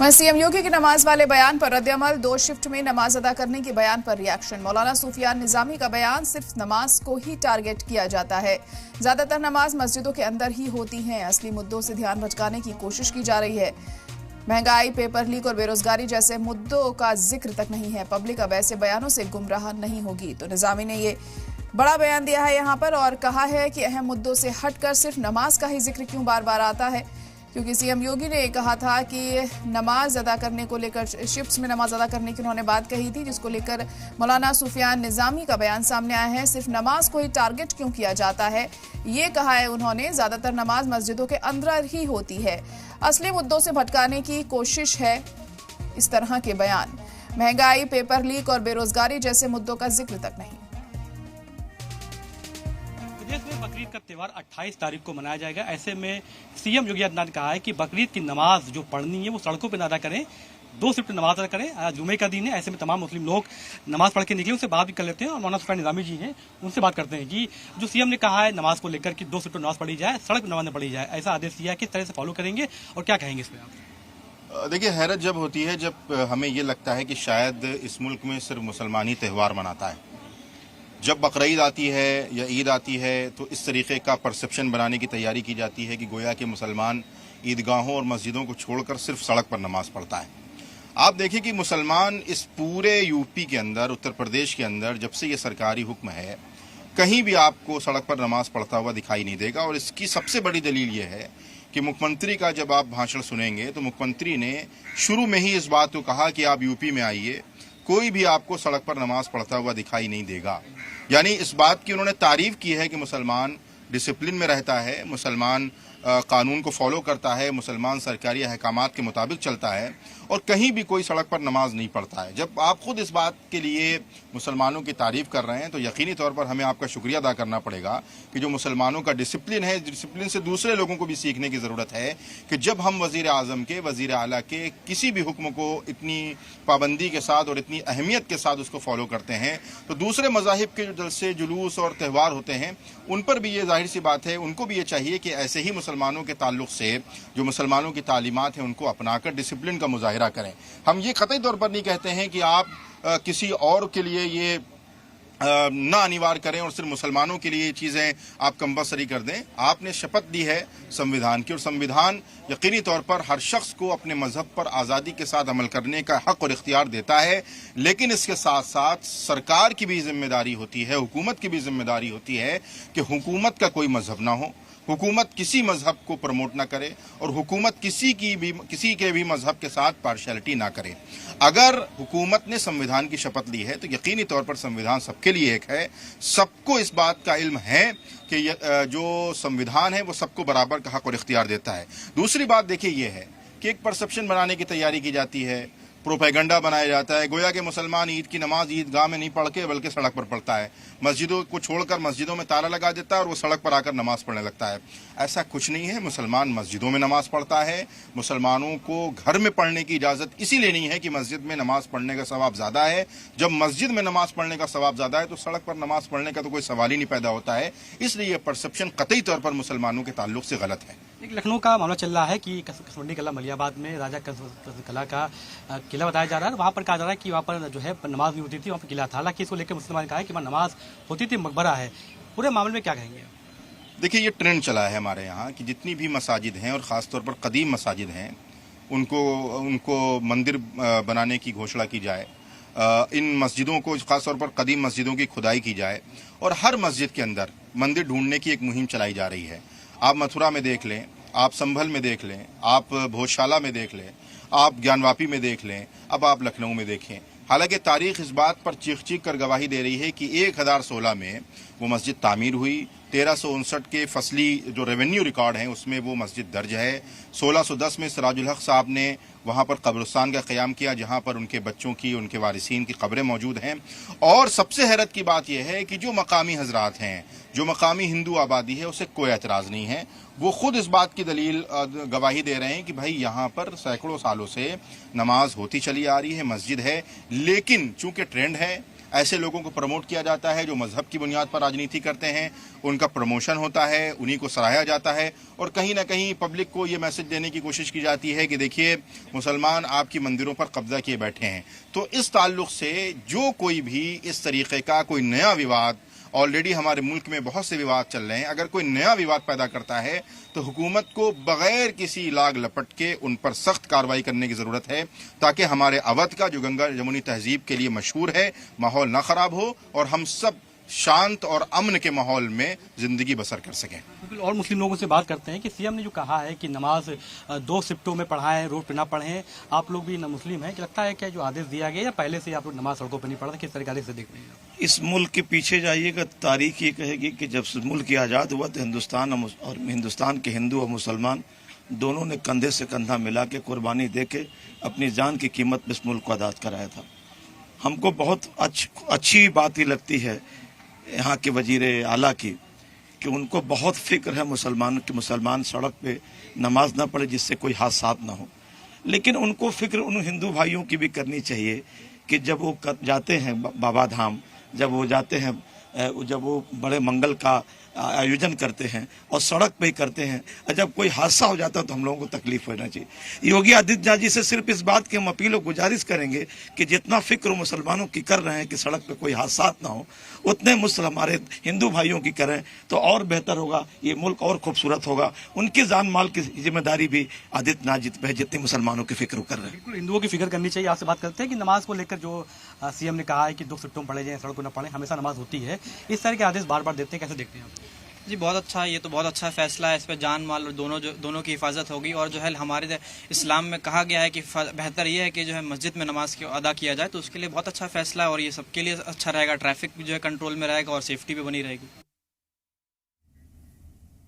वहीं सीएम योगी की नमाज वाले बयान पर रद्द-ए-अमल। 2 शिफ्ट में नमाज अदा करने के बयान पर रिएक्शन। मौलाना सूफियान निजामी का बयान, सिर्फ नमाज को ही टारगेट किया जाता है। ज्यादातर नमाज मस्जिदों के अंदर ही होती हैं। असली मुद्दों से ध्यान भटकाने की कोशिश की जा रही है। महंगाई, पेपर लीक और बेरोजगारी जैसे मुद्दों का जिक्र तक नहीं है। पब्लिक अब ऐसे बयानों से गुमराह नहीं होगी। तो निजामी ने ये बड़ा बयान दिया है यहाँ पर और कहा है कि अहम मुद्दों से हटकर सिर्फ नमाज का ही जिक्र क्यों बार बार आता है, क्योंकि सीएम योगी ने कहा था कि नमाज अदा करने को लेकर, शिफ्ट्स में नमाज अदा करने की उन्होंने बात कही थी, जिसको लेकर मौलाना सूफियान निजामी का बयान सामने आया है। सिर्फ नमाज को ही टारगेट क्यों किया जाता है, ये कहा है उन्होंने। ज्यादातर नमाज मस्जिदों के अंदर ही होती है। असली मुद्दों से भटकाने की कोशिश है इस तरह के बयान। महंगाई, पेपर लीक और बेरोजगारी जैसे मुद्दों का जिक्र तक नहीं। प्रदेश में बकरीद का त्यौहार 28 तारीख को मनाया जाएगा। ऐसे में सीएम योगी आदित्यनाथ ने कहा है कि बकरीद की नमाज जो पढ़नी है वो सड़कों पर न अदा करें, 2 शिफ्ट नमाज अदा करें। आज जुमे का दिन है, ऐसे में तमाम मुस्लिम लोग नमाज पढ़ के निकले, उनसे बात भी कर लेते हैं और मौलाना सूफियान निजामी जी हैं, उनसे बात करते हैं। जी, जो सीएम ने कहा है नमाज को लेकर कि 2 शिफ्ट नमाज पढ़ी जाए, सड़क नमाज न पढ़ी जाए, ऐसा आदेश दिया है, किस तरह से फॉलो करेंगे और क्या कहेंगे इसमें आप? देखिए, हैरत जब होती है जब हमें ये लगता है कि शायद इस मुल्क में सिर्फ मुसलमान ही त्यौहार मनाता है। जब बकरीद आती है या ईद आती है तो इस तरीके का परसेप्शन बनाने की तैयारी की जाती है कि गोया कि मुसलमान ईदगाहों और मस्जिदों को छोड़कर सिर्फ सड़क पर नमाज पढ़ता है। आप देखिए कि मुसलमान इस पूरे यूपी के अंदर, उत्तर प्रदेश के अंदर, जब से ये सरकारी हुक्म है, कहीं भी आपको सड़क पर नमाज पढ़ता हुआ दिखाई नहीं देगा। और इसकी सबसे बड़ी दलील ये है कि मुख्यमंत्री का जब आप भाषण सुनेंगे तो मुख्यमंत्री ने शुरू में ही इस बात को कहा कि आप यूपी में आइए, कोई भी आपको सड़क पर नमाज पढ़ता हुआ दिखाई नहीं देगा। यानी इस बात की उन्होंने तारीफ की है कि मुसलमान डिसिप्लिन में रहता है, मुसलमान कानून को फॉलो करता है, मुसलमान सरकारी अहकामात के मुताबिक चलता है और कहीं भी कोई सड़क पर नमाज नहीं पढ़ता है। जब आप खुद इस बात के लिए मुसलमानों की तारीफ कर रहे हैं तो यकीनी तौर पर हमें आपका शुक्रिया अदा करना पड़ेगा कि जो मुसलमानों का डिसिप्लिन है, डिसिप्लिन से दूसरे लोगों को भी सीखने की ज़रूरत है कि जब हम वज़ीर आज़म के, वज़ीर आला के किसी भी हुक्म को इतनी पाबंदी के साथ और इतनी अहमियत के साथ उसको फॉलो करते हैं तो दूसरे मज़ाहिब के जो जलसे, जुलूस और त्यौहार होते हैं उन पर भी ये जाहिर सी बात है, उनको भी ये चाहिए कि ऐसे ही मुसलमानों के ताल्लुक से जो मुसलमानों की तालीमात हैं उनको अपनाकर डिसिप्लिन का मुजाहिरा करें। हम ये कतई तौर पर नहीं कहते हैं कि आप किसी और के लिए ये ना अनिवार्य करें और सिर्फ मुसलमानों के लिए ये चीज़ें आप कंपलसरी कर दें। आपने शपथ दी है संविधान की और संविधान यकीनी तौर पर हर शख्स को अपने मजहब पर आज़ादी के साथ अमल करने का हक और इख्तियार देता है, लेकिन इसके साथ साथ सरकार की भी जिम्मेदारी होती है, हुकूमत की भी जिम्मेदारी होती है कि हुकूमत का कोई मजहब ना हो, हुकूमत किसी मजहब को प्रमोट ना करे और हुकूमत किसी के भी मजहब के साथ पार्शियलिटी ना करे। अगर हुकूमत ने संविधान की शपथ ली है तो यकीनी तौर पर संविधान सबके लिए एक है, सबको इस बात का इल्म है कि जो संविधान है वो सबको बराबर का हक और इख्तियार देता है। दूसरी बात देखिए ये है कि एक परसेप्शन बनाने की तैयारी की जाती है, प्रोपेगेंडा बनाया जाता है, गोया के मुसलमान ईद की नमाज ईदगाह में नहीं पढ़ के बल्कि सड़क पर पढ़ता है, मस्जिदों को छोड़कर मस्जिदों में ताला लगा देता है और वो सड़क पर आकर नमाज पढ़ने लगता है। ऐसा कुछ नहीं है। मुसलमान मस्जिदों में नमाज पढ़ता है। मुसलमानों को घर में पढ़ने की इजाज़त इसीलिए नहीं है कि मस्जिद में नमाज पढ़ने का सवाब ज़्यादा है। जब मस्जिद में नमाज पढ़ने का सवाब ज़्यादा है तो सड़क पर नमाज पढ़ने का तो कोई सवाल ही नहीं पैदा होता है। इसलिए परसेप्शन कतई तौर पर मुसलमानों के ताल्लुक से गलत है। एक लखनऊ का मामला चल रहा है कि कसुंडी कला मलियाबाद में राजा कला का किला बताया जा रहा है। वहाँ पर कहा जा रहा है कि वहाँ पर जो है नमाज नहीं होती थी, वहाँ पर किला था। हालांकि इसको लेकर मुसलमान ने कहा है कि वहाँ नमाज होती थी, मकबरा है। पूरे मामले में क्या कहेंगे? देखिए, ये ट्रेंड चला है हमारे यहाँ कि जितनी भी मसाजिद हैं और ख़ासतौर पर कदीम मसाजिद हैं उनको मंदिर बनाने की घोषणा की जाए, इन मस्जिदों को ख़ासतौर पर कदीम मस्जिदों की खुदाई की जाए और हर मस्जिद के अंदर मंदिर ढूंढने की एक मुहिम चलाई जा रही है। आप मथुरा में देख लें, आप संभल में देख लें, आप भोजशाला में देख लें, आप ज्ञानवापी में देख लें, अब आप लखनऊ में देखें। हालांकि तारीख इस बात पर चीख चीख कर गवाही दे रही है कि 1016 में वो मस्जिद तामीर हुई। 1359 के फसली जो रेवेन्यू रिकॉर्ड हैं उसमें वो मस्जिद दर्ज है। 1610 में सिराजुल हक साहब ने वहाँ पर कब्रिस्तान का क़याम किया जहाँ पर उनके बच्चों की, उनके वारिसीन की कब्रें मौजूद हैं। और सबसे हैरत की बात यह है कि जो मकामी हजरात हैं, जो मकामी हिंदू आबादी है, उसे कोई एतराज़ नहीं है। वो खुद इस बात की दलील गवाही दे रहे हैं कि भाई यहाँ पर सैकड़ों सालों से नमाज होती चली आ रही है, मस्जिद है, लेकिन चूंकि ट्रेंड है, ऐसे लोगों को प्रमोट किया जाता है जो मजहब की बुनियाद पर राजनीति करते हैं, उनका प्रमोशन होता है, उन्हीं को सराहा जाता है और कहीं ना कहीं पब्लिक को ये मैसेज देने की कोशिश की जाती है कि देखिए मुसलमान आपकी मंदिरों पर कब्जा किए बैठे हैं। तो इस ताल्लुक से जो कोई भी इस तरीके का कोई नया विवाद, ऑलरेडी हमारे मुल्क में बहुत से विवाद चल रहे हैं, अगर कोई नया विवाद पैदा करता है तो हुकूमत को बगैर किसी लाग लपट के उन पर सख्त कार्रवाई करने की ज़रूरत है, ताकि हमारे अवध का जो गंगा जमुनी तहजीब के लिए मशहूर है माहौल ना ख़राब हो और हम सब शांत और अमन के माहौल में ज़िंदगी बसर कर सकें। बिल्कुल। और मुस्लिम लोगों से बात करते हैं कि सीएम ने जो कहा है कि नमाज 2 शिफ्टों में पढ़ाएं, रोड पे ना पढ़ें, आप लोग भी मुस्लिम हैं, कि लगता है कि जो आदेश दिया गया या पहले से आप लोग नमाज सड़कों पर नहीं पढ़ते, किस तरीके से देख रहे हैं? इस मुल्क के पीछे जाइएगा, तारीख ये कहेगी कि जब मुल्क आज़ाद हुआ तो हिंदुस्तान के हिंदू और मुसलमान दोनों ने कंधे से कंधा मिला के कुर्बानी दे के अपनी जान की कीमत में इस मुल्क को आज़ाद कराया था। हमको बहुत अच्छी बात ही लगती है यहाँ के वजीर आला की कि उनको बहुत फिक्र है मुसलमान सड़क पे नमाज ना पढ़े जिससे कोई हादसा ना हो। लेकिन उनको फिक्र उन हिंदू भाइयों की भी करनी चाहिए कि जब वो जाते हैं बाबा धाम, जब वो जाते हैं, जब वो बड़े मंगल का आयोजन करते हैं और सड़क पे ही करते हैं, और जब कोई हादसा हो जाता है तो हम लोगों को तकलीफ होना चाहिए। योगी आदित्यनाथ जी से सिर्फ इस बात की हम अपील और गुजारिश करेंगे कि जितना फिक्र मुसलमानों की कर रहे हैं कि सड़क पे कोई हादसा ना हो, उतने हमारे हिंदू भाइयों की करें तो और बेहतर होगा, ये मुल्क और खूबसूरत होगा। उनकी जान माल की जिम्मेदारी भी आदित्यनाथ जी पे जितने मुसलमानों की फिक्र कर रहे हैं। बिल्कुल, हिंदुओं की फिक्र करनी चाहिए। आपसे बात करते हैं कि नमाज को लेकर जो सीएम ने कहा है कि 2 शिफ्टों में पढ़े जाएं, सड़कों न पढ़ें, हमेशा नमाज होती है, इस तरह के आदेश बार बार देते हैं, कैसे देखते हैं आप? जी बहुत अच्छा है, ये तो बहुत अच्छा फैसला है। इस पर जान माल और दोनों की हिफाजत होगी। और जो है हमारे इस्लाम में कहा गया है कि बेहतर ये है कि जो है मस्जिद में नमाज अदा किया जाए, तो उसके लिए बहुत अच्छा फैसला है और ये सबके लिए अच्छा रहेगा। ट्रैफिक जो है कंट्रोल में रहेगा और सेफ्टी भी बनी रहेगी।